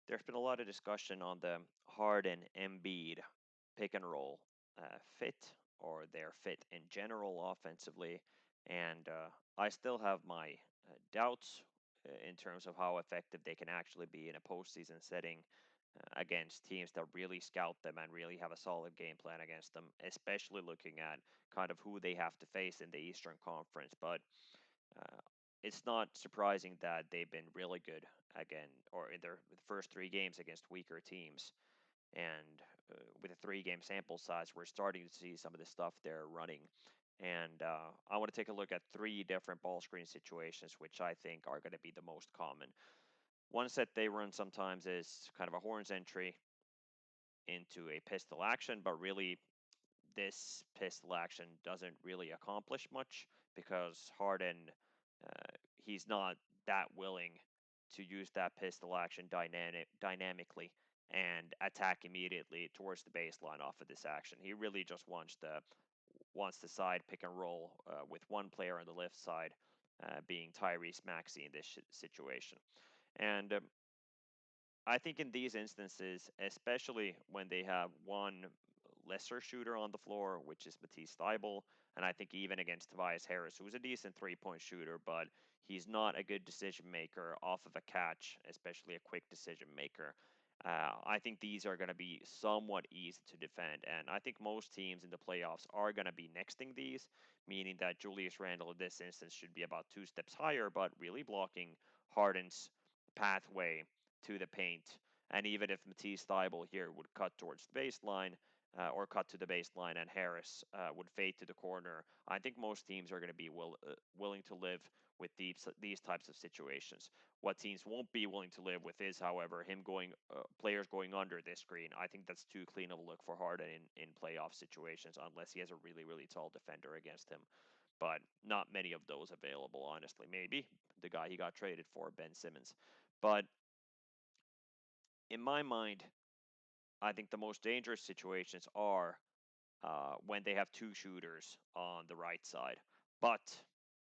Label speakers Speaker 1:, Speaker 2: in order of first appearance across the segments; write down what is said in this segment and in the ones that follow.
Speaker 1: There's been a lot of discussion on the Harden-Embiid pick and roll fit or their fit in general offensively, and I still have my doubts in terms of how effective they can actually be in a postseason setting against teams that really scout them and really have a solid game plan against them, especially looking at kind of who they have to face in the Eastern Conference. But uh, it's not surprising that they've been really good again, or in their first three games against weaker teams. And with a three-game sample size, we're starting to see some of the stuff they're running. And I want to take a look at three different ball screen situations, which I think are going to be the most common. One set they run sometimes is kind of a horns entry into a pistol action, but really this pistol action doesn't really accomplish much because Harden, he's not that willing to use that pistol action dynamically and attack immediately towards the baseline off of this action. He really just wants the side pick and roll with one player on the left side, being Tyrese Maxey in this situation. And I think in these instances, especially when they have one lesser shooter on the floor, which is Matisse Thybulle, and I think even against Tobias Harris, who's a decent three-point shooter, but he's not a good decision maker off of a catch, especially a quick decision maker. I think these are going to be somewhat easy to defend, and I think most teams in the playoffs are going to be nexting these, meaning that Julius Randle in this instance should be about two steps higher, but really blocking Harden's pathway to the paint. And even if Matisse Thybulle here would cut towards the baseline or cut to the baseline and Harris would fade to the corner, I think most teams are going to be willing to live with these types of situations. What teams won't be willing to live with is, however, him going players going under this screen. I think that's too clean of a look for Harden in playoff situations unless he has a really, really tall defender against him. But not many of those available, honestly. Maybe the guy he got traded for, Ben Simmons. But in my mind, I think the most dangerous situations are when they have two shooters on the right side. But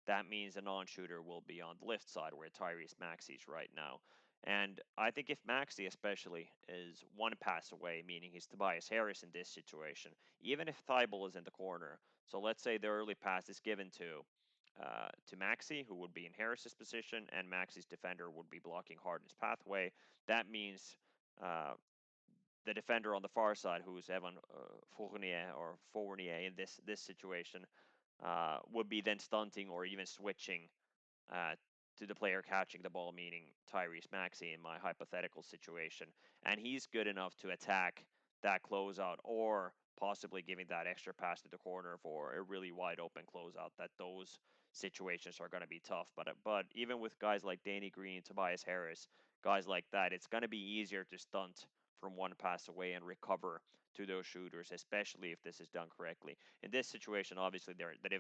Speaker 1: that means a non-shooter will be on the left side where Tyrese Maxey's right now. And I think if Maxey especially is one pass away, meaning he's Tobias Harris in this situation, even if Thibault is in the corner, so let's say the early pass is given to Maxey, who would be in Harris's position, and Maxey's defender would be blocking Harden's pathway. That means the defender on the far side, who's Evan Fournier in this situation, would be then stunting or even switching uh, to the player catching the ball, meaning Tyrese Maxey in my hypothetical situation, and he's good enough to attack that closeout or possibly giving that extra pass to the corner for a really wide open closeout. That those situations are going to be tough, but even with guys like Danny Green, Tobias Harris, guys like that, it's going to be easier to stunt from one pass away and recover to those shooters, especially if this is done correctly. In this situation, obviously, the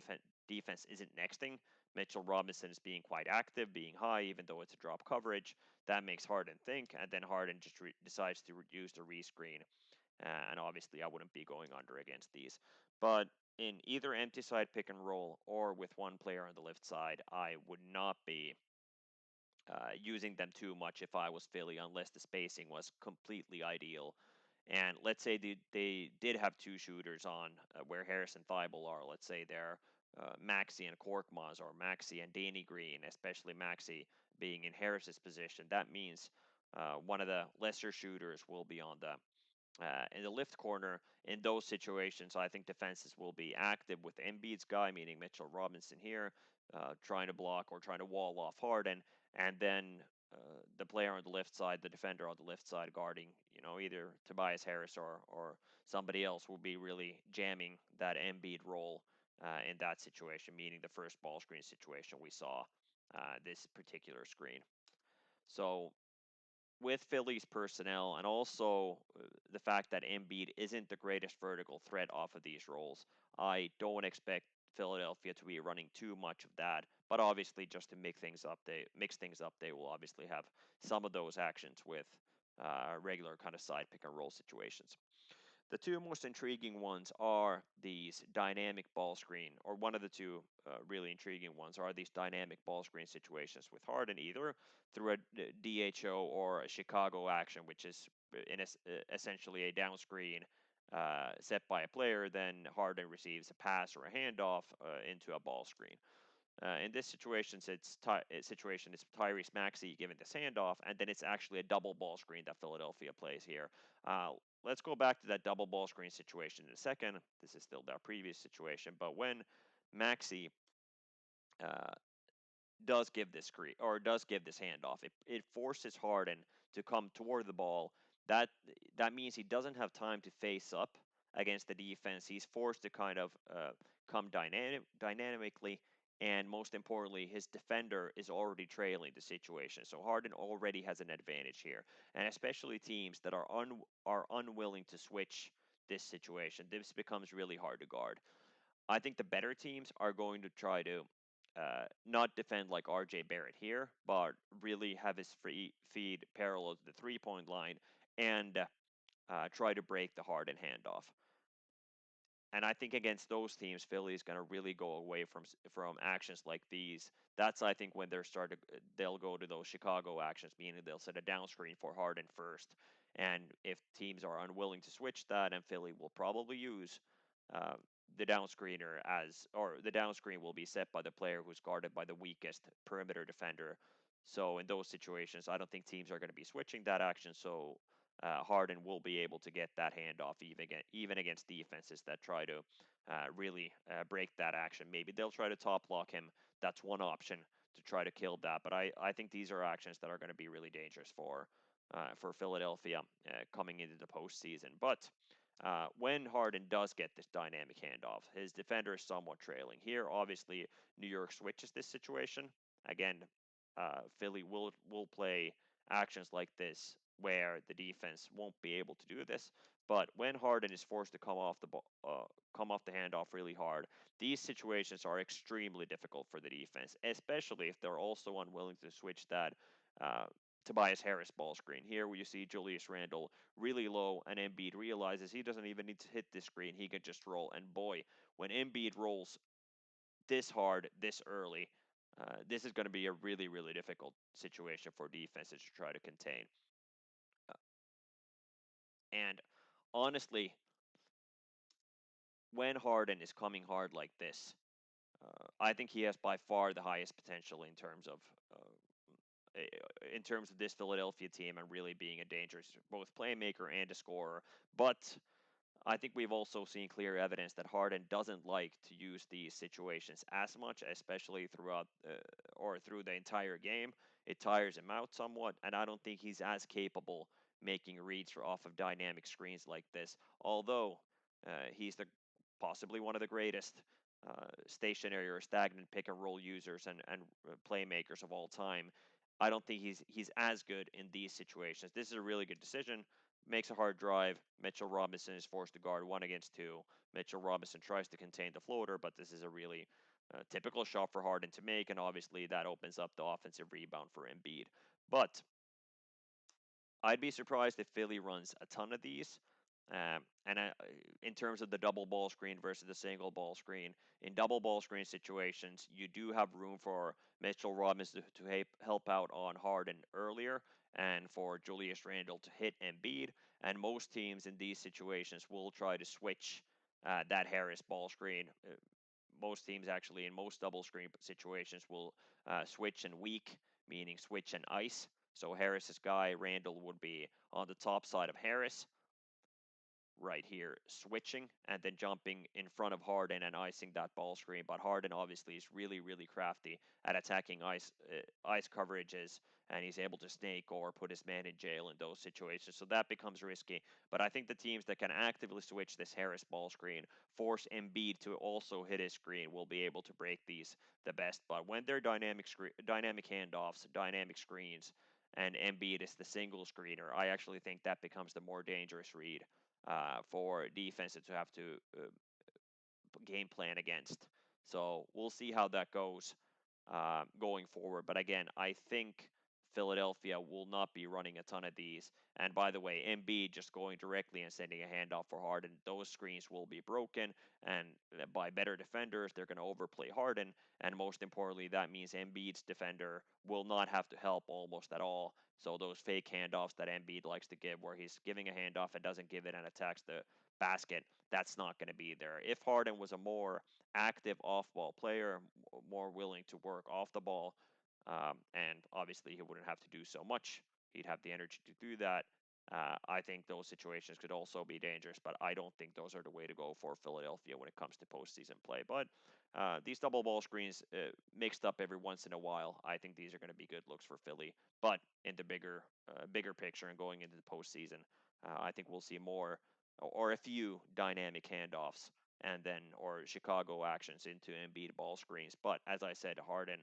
Speaker 1: defense isn't nexting. Mitchell Robinson is being quite active, being high, even though it's a drop coverage. That makes Harden think, and then Harden just decides to use the rescreen. And obviously, I wouldn't be going under against these. But in either empty side pick and roll or with one player on the left side, I would not be using them too much if I was Philly, unless the spacing was completely ideal. And let's say they did have two shooters on where Harris and Thibault are. Let's say they're Maxi and Korkmaz or Maxi and Danny Green, especially Maxi being in Harris's position. That means one of the lesser shooters will be on the in the lift corner. In those situations, I think defenses will be active with Embiid's guy, meaning Mitchell Robinson here, trying to block or trying to wall off Harden, and then the player on the left side, the defender on the left side, guarding, either Tobias Harris or somebody else will be really jamming that Embiid role in that situation, meaning the first ball screen situation we saw this particular screen. So with Philly's personnel and also the fact that Embiid isn't the greatest vertical threat off of these roles, I don't expect Philadelphia to be running too much of that. But obviously, just to mix things up, they will obviously have some of those actions with regular kind of side pick and roll situations. The two most intriguing ones are these dynamic ball screen, or one of the two really intriguing ones are these dynamic ball screen situations with Harden, either through a DHO or a Chicago action, which is essentially a down screen set by a player. Then Harden receives a pass or a handoff into a ball screen. In this situation, it's Tyrese Maxey giving this handoff, and then it's actually a double ball screen that Philadelphia plays here. Let's go back to that double ball screen situation in a second. This is still their previous situation, but when Maxey uh, does give this screen or does give this handoff. It forces Harden to come toward the ball. That that means he doesn't have time to face up against the defense. He's forced to kind of come dynamically, and most importantly, his defender is already trailing the situation. So Harden already has an advantage here, and especially teams that are unwilling to switch this situation. This becomes really hard to guard. I think the better teams are going to try to not defend like RJ Barrett here, but really have his free feed parallel to the 3 point line and try to break the Harden handoff. And I think against those teams, Philly is going to really go away from actions like these. That's I think when they'll go to those Chicago actions, meaning they'll set a down screen for Harden first. And if teams are unwilling to switch that, and Philly will probably use uh, the down screener or the down screen will be set by the player who's guarded by the weakest perimeter defender. So in those situations, I don't think teams are going to be switching that action. So Harden will be able to get that handoff even against defenses that try to really break that action. Maybe they'll try to top lock him. That's one option to try to kill that. But I think these are actions that are going to be really dangerous for Philadelphia coming into the postseason. But when Harden does get this dynamic handoff, his defender is somewhat trailing. Here, obviously, New York switches this situation. Again, Philly will play actions like this where the defense won't be able to do this. But when Harden is forced to come off the handoff really hard, these situations are extremely difficult for the defense, especially if they're also unwilling to switch that. Uh, Tobias Harris ball screen here, where you see Julius Randle really low, and Embiid realizes he doesn't even need to hit this screen; he can just roll. And boy, when Embiid rolls this hard this early, this is going to be a really, really difficult situation for defenses to try to contain. Uh, And honestly, when Harden is coming hard like this, I think he has by far the highest potential in terms of this Philadelphia team and really being a dangerous both playmaker and a scorer. But I think we've also seen clear evidence that Harden doesn't like to use these situations as much, especially throughout or through the entire game. It tires him out somewhat, and I don't think he's as capable making reads off of dynamic screens like this. Although he's the possibly one of the greatest stationary or stagnant pick and roll users and playmakers of all time. I don't think he's as good in these situations. This is a really good decision. Makes a hard drive. Mitchell Robinson is forced to guard 1 against 2. Mitchell Robinson tries to contain the floater, but this is a really typical shot for Harden to make, and obviously that opens up the offensive rebound for Embiid. But I'd be surprised if Philly runs a ton of these. In terms of the double ball screen versus the single ball screen, in double ball screen situations, you do have room for Mitchell Robinson to help out on Harden earlier and for Julius Randle to hit Embiid. And most teams in these situations will try to switch that Harris ball screen. Most teams actually in most double screen situations will switch and weak, meaning switch and ice. So Harris's guy, Randall, would be on the top side of Harris, right here switching and then jumping in front of Harden and icing that ball screen. But Harden obviously is really, really crafty at attacking ice coverages, and he's able to snake or put his man in jail in those situations. So that becomes risky. But I think the teams that can actively switch this Harris ball screen, force Embiid to also hit his screen, will be able to break these the best. But when they're dynamic handoffs, dynamic screens, and Embiid is the single screener, I actually think that becomes the more dangerous read for defenses to have to game plan against. So we'll see how that goes going forward. But again, I think Philadelphia will not be running a ton of these. And by the way, Embiid just going directly and sending a handoff for Harden, those screens will be broken. And by better defenders, they're going to overplay Harden. And most importantly, that means Embiid's defender will not have to help almost at all. So those fake handoffs that Embiid likes to give, where he's giving a handoff and doesn't give it and attacks the basket, that's not going to be there. If Harden was a more active off-ball player, more willing to work off the ball, and obviously he wouldn't have to do so much. He'd have the energy to do that. I think those situations could also be dangerous, but I don't think those are the way to go for Philadelphia when it comes to postseason play. But these double ball screens mixed up every once in a while, I think these are going to be good looks for Philly. But in the bigger picture and going into the postseason, I think we'll see more or a few dynamic handoffs and then or Chicago actions into Embiid ball screens. But as I said, Harden,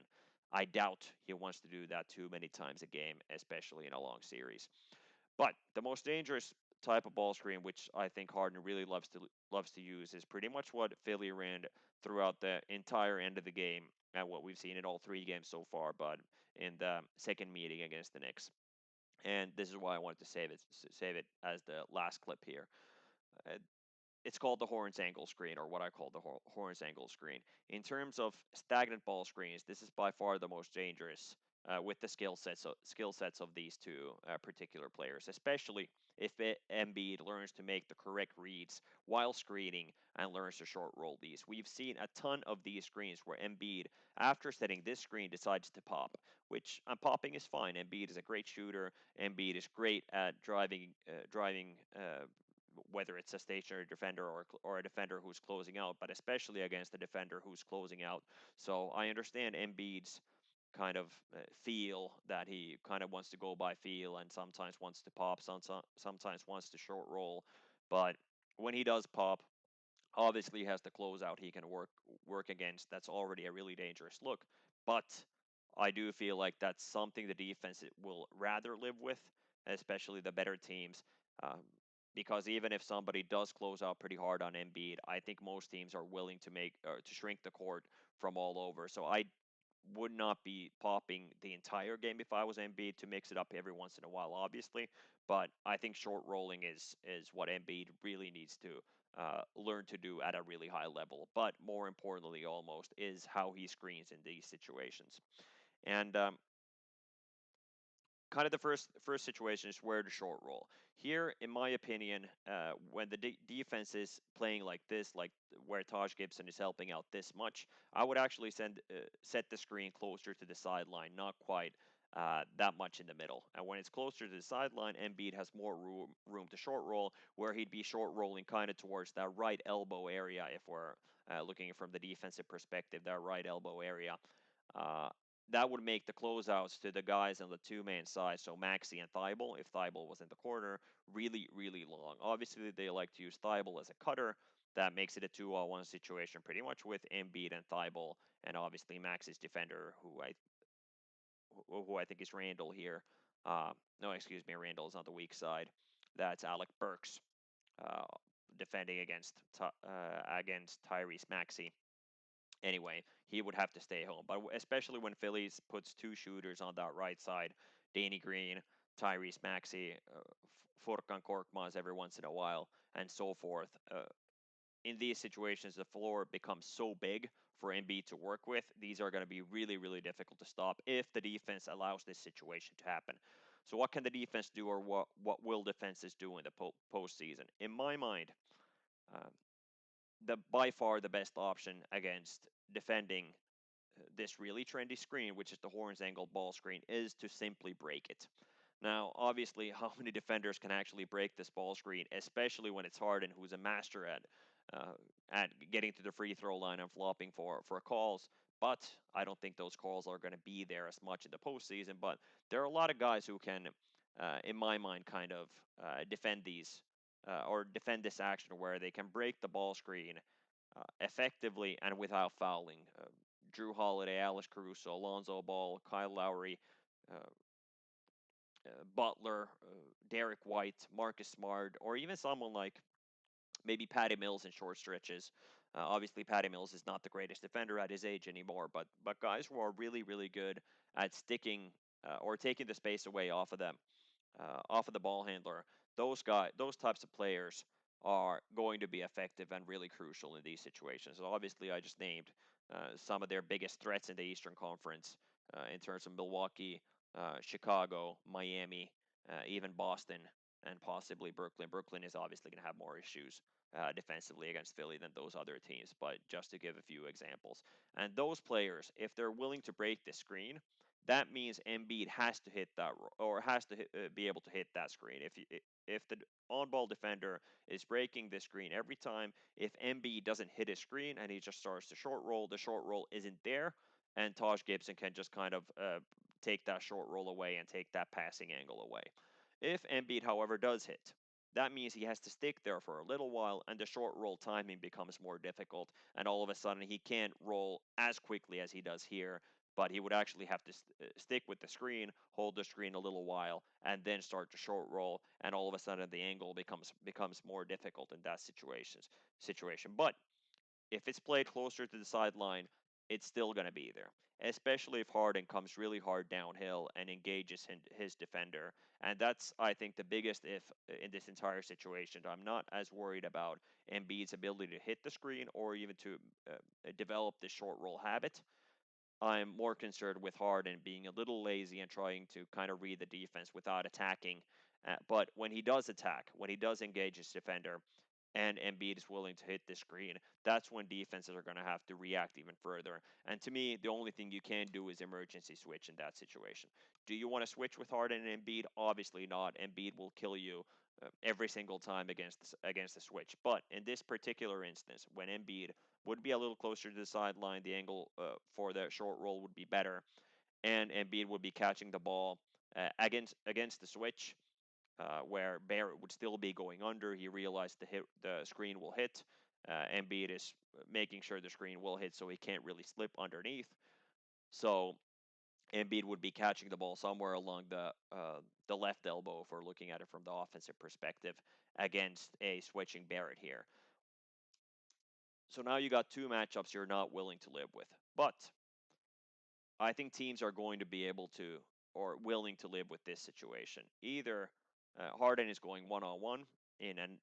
Speaker 1: I doubt he wants to do that too many times a game, especially in a long series. But the most dangerous type of ball screen, which I think Harden really loves to use, is pretty much what Philly ran throughout the entire end of the game, and what we've seen in all three games so far. But in the second meeting against the Knicks, and this is why I wanted to save it as the last clip here. Uh, it's called the Horns angle screen, or what I call the Horns angle screen. In terms of stagnant ball screens, this is by far the most dangerous with the skill sets of these two particular players, especially if Embiid learns to make the correct reads while screening and learns to short roll these. We've seen a ton of these screens where Embiid, after setting this screen, decides to pop, which popping is fine. Embiid is a great shooter. Embiid is great at driving whether it's a stationary defender or a defender who's closing out, but especially against a defender who's closing out. So I understand Embiid's kind of feel that he kind of wants to go by feel and sometimes wants to pop, sometimes wants to short roll. But when he does pop, obviously has the closeout he can work against. That's already a really dangerous look. But I do feel like that's something the defense will rather live with, especially the better teams. Um, because even if somebody does close out pretty hard on Embiid, I think most teams are willing to make to shrink the court from all over. So I would not be popping the entire game if I was Embiid to mix it up every once in a while, obviously. But I think short rolling is what Embiid really needs to learn to do at a really high level. But more importantly, almost is how he screens in these situations. And kind of the first situation is where to short roll. Here, in my opinion, when the defense is playing like this, like where Taj Gibson is helping out this much, I would actually set the screen closer to the sideline, not quite that much in the middle. And when it's closer to the sideline, Embiid has more room to short roll, where he'd be short rolling kind of towards that right elbow area if we're looking from the defensive perspective, that right elbow area. Uh, that would make the closeouts to the guys on the two-man side, so Maxi and Thibault, if Thibault was in the corner, really, really long. Obviously, they like to use Thibault as a cutter. That makes it a 2-on-1 situation pretty much with Embiid and Thibault, and obviously Maxi's defender, who I think is Randall here. No, excuse me, Randall is on the weak side. That's Alec Burks uh, defending against Tyrese Maxey. Anyway, he would have to stay home. But especially when Phillies puts two shooters on that right side, Danny Green, Tyrese Maxey, Furkan Korkmaz every once in a while, and so forth. In these situations, the floor becomes so big for Embiid to work with. These are going to be really, really difficult to stop if the defense allows this situation to happen. So, what can the defense do, or what will defenses do in the postseason? In my mind, uh, the by far the best option against defending this really trendy screen, which is the horns angled ball screen, is to simply break it. Now, obviously, how many defenders can actually break this ball screen, especially when it's Harden, who's a master uh, at getting to the free throw line and flopping for calls. But I don't think those calls are going to be there as much in the postseason. But there are a lot of guys who can, in my mind, kind of defend these or defend this action where they can break the ball screen effectively and without fouling. Drew Holiday, Alex Caruso, Alonzo Ball, Kyle Lowry, uh, Butler, Derek White, Marcus Smart, or even someone like maybe Patty Mills in short stretches. Obviously, Patty Mills is not the greatest defender at his age anymore, but guys who are really, really good at sticking or taking the space away off of the ball handler, those types of players are going to be effective and really crucial in these situations. So obviously, I just named some of their biggest threats in the Eastern Conference in terms of Milwaukee, Chicago, Miami, even Boston, and possibly Brooklyn. Brooklyn is obviously going to have more issues defensively against Philly than those other teams, but just to give a few examples. And those players, if they're willing to break the screen, that means Embiid has to hit that or has to be able to hit that screen. If the on-ball defender is breaking the screen every time, if Embiid doesn't hit his screen and he just starts to short roll, the short roll isn't there, and Taj Gibson can just kind of take that short roll away and take that passing angle away. If Embiid, however, does hit, that means he has to stick there for a little while, and the short roll timing becomes more difficult, and all of a sudden he can't roll as quickly as he does here, but he would actually have to stick with the screen, hold the screen a little while, and then start to short roll. And all of a sudden, the angle becomes more difficult in that situation. But if it's played closer to the sideline, it's still going to be there, especially if Harden comes really hard downhill and engages his defender. And that's, I think, the biggest if in this entire situation. I'm not as worried about Embiid's ability to hit the screen or even to develop this short roll habit. I'm more concerned with Harden being a little lazy and trying to kind of read the defense without attacking. But when he does attack, when he does engage his defender, and Embiid is willing to hit the screen, that's when defenses are going to have to react even further. And to me, the only thing you can do is emergency switch in that situation. Do you want to switch with Harden and Embiid? Obviously not. Embiid will kill you every single time against the switch. But in this particular instance, when Embiid would be a little closer to the sideline, the angle for the short roll would be better, and Embiid would be catching the ball against the switch where Barrett would still be going under. He realized the screen will hit. Embiid is making sure the screen will hit, so he can't really slip underneath. So Embiid would be catching the ball somewhere along the left elbow if we're looking at it from the offensive perspective against a switching Barrett here. So now you got two matchups you're not willing to live with, but I think teams are going to be able to or willing to live with this situation. Either Harden is going one on one in an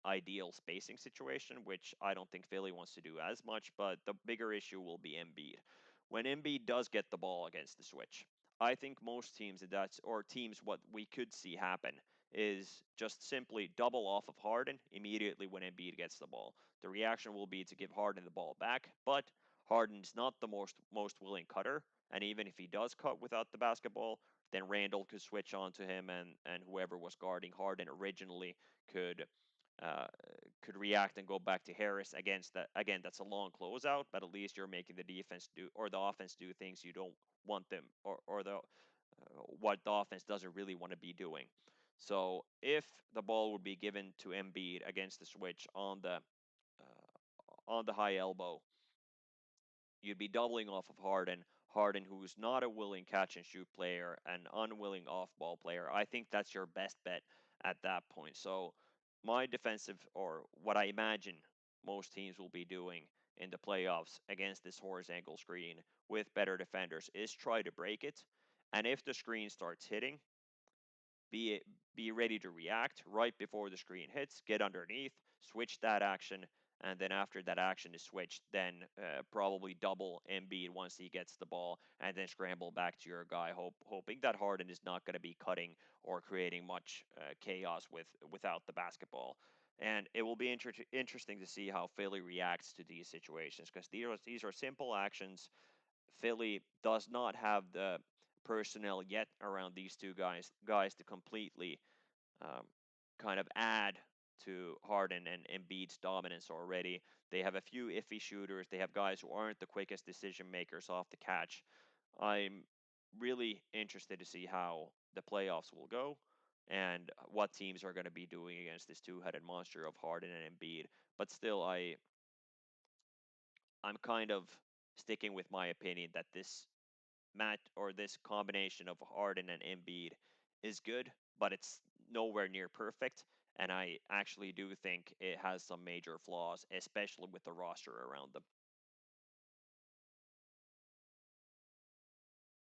Speaker 1: unideal spacing situation, which I don't think Philly wants to do as much, but the bigger issue will be Embiid. When Embiid does get the ball against the switch, I think most teams or teams what we could see happen is just simply double off of Harden immediately when Embiid gets the ball. The reaction will be to give Harden the ball back, but Harden's not the most willing cutter, and even if he does cut without the basketball, then Randall could switch on to him, and whoever was guarding Harden originally could uh, could react and go back to Harris against that. Again, that's a long closeout, but at least you're making the defense do or the offense do things you don't want them or the what the offense doesn't really want to be doing. So if the ball would be given to Embiid against the switch uh, on the high elbow, you'd be doubling off of Harden. Harden, who's not a willing catch and shoot player, an unwilling off ball player. I think that's your best bet at that point. So, my defensive, or what I imagine most teams will be doing in the playoffs against this horizontal screen with better defenders, is try to break it. And if the screen starts hitting, be be ready to react right before the screen hits, get underneath, switch that action, and then after that action is switched, then probably double Embiid once he gets the ball, and then scramble back to your guy, hoping that Harden is not going to be cutting or creating much chaos without the basketball. And it will be interesting to see how Philly reacts to these situations because these are simple actions. Philly does not have the personnel yet around these two guys to completely um, kind of add to Harden and Embiid's dominance already. They have a few iffy shooters. They have guys who aren't the quickest decision makers off the catch. I'm really interested to see how the playoffs will go and what teams are going to be doing against this two-headed monster of Harden and Embiid. But still, I'm kind of sticking with my opinion that this combination of Harden and Embiid is good, but it's nowhere near perfect. And I actually do think it has some major flaws, especially with the roster around them.